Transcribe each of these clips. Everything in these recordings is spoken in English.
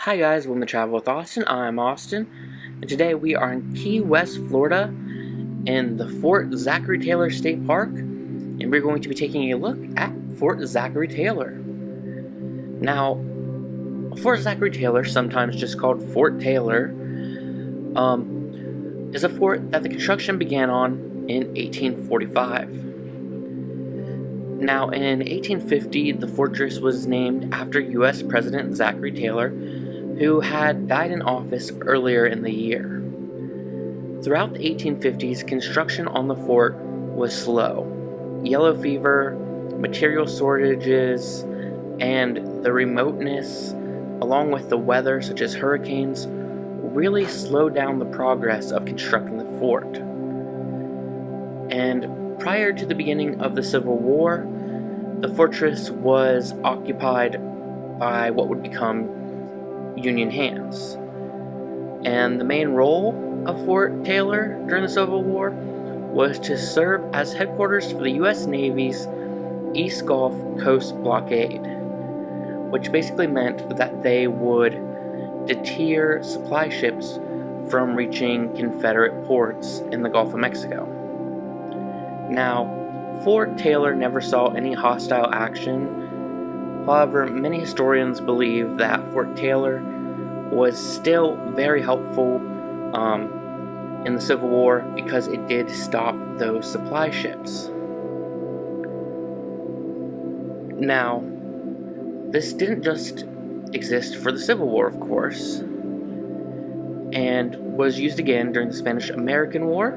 Hi guys, welcome to Travel with Austin. I'm Austin, and today we are in Key West, Florida, in the Fort Zachery Taylor State Park, and we're going to be taking a look at Fort Zachery Taylor. Now, Fort Zachery Taylor, sometimes just called Fort Taylor, is a fort that the construction began on in 1845. Now, in 1850, the fortress was named after U.S. President Zachary Taylor, who had died in office earlier in the year. Throughout the 1850s, construction on the fort was slow. Yellow fever, material shortages, and the remoteness, along with the weather such as hurricanes, really slowed down the progress of constructing the fort. And prior to the beginning of the Civil War, the fortress was occupied by what would become Union hands. And the main role of Fort Taylor during the Civil War was to serve as headquarters for the U.S. Navy's East Gulf Coast Blockade, which basically meant that they would deter supply ships from reaching Confederate ports in the Gulf of Mexico. Now, Fort Taylor never saw any hostile action. However, many historians believe that Fort Taylor was still very helpful in the Civil War because it did stop those supply ships. Now, this didn't just exist for the Civil War, of course, and was used again during the Spanish-American War.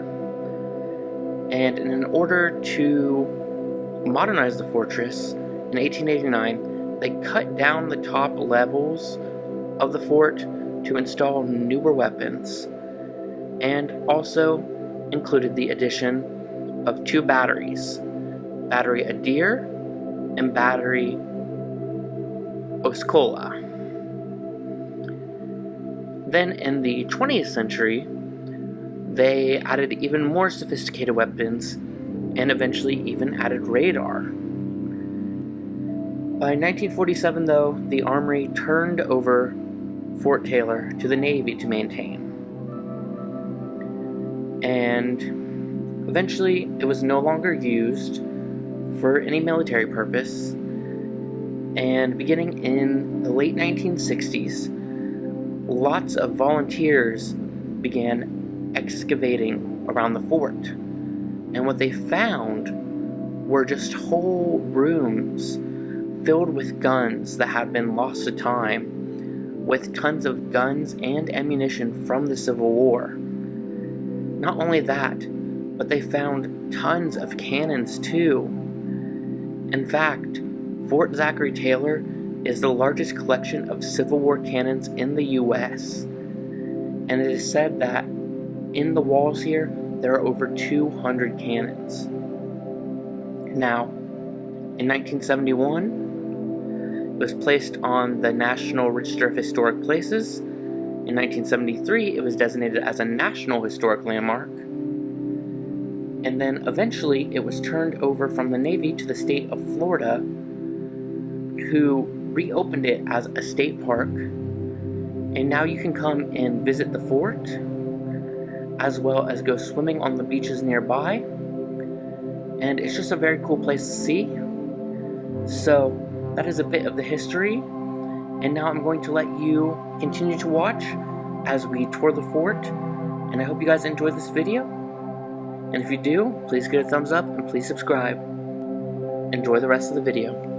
And in order to modernize the fortress, in 1889, they cut down the top levels of the fort to install newer weapons, and also included the addition of two batteries, Battery Adair and Battery Osceola. Then in the 20th century, they added even more sophisticated weapons and eventually even added radar. By 1947, though, the Armory turned over Fort Taylor to the Navy to maintain. And eventually, it was no longer used for any military purpose. And beginning in the late 1960s, lots of volunteers began excavating around the fort, and what they found were just whole rooms filled with guns that had been lost to time, with tons of guns and ammunition from the Civil War. Not only that, but they found tons of cannons too. In fact, Fort Zachery Taylor is the largest collection of Civil War cannons in the U.S., and it is said that in the walls here, there are over 200 cannons. Now, in 1971, it was placed on the National Register of Historic Places. In 1973, it was designated as a National Historic Landmark. And then eventually, it was turned over from the Navy to the state of Florida, who reopened it as a state park. And now you can come and visit the fort, as well as go swimming on the beaches nearby, and it's just a very cool place to see. So that is a bit of the history, and now I'm going to let you continue to watch as we tour the fort, and I hope you guys enjoyed this video, and if you do, please give it a thumbs up and please subscribe. Enjoy the rest of the video.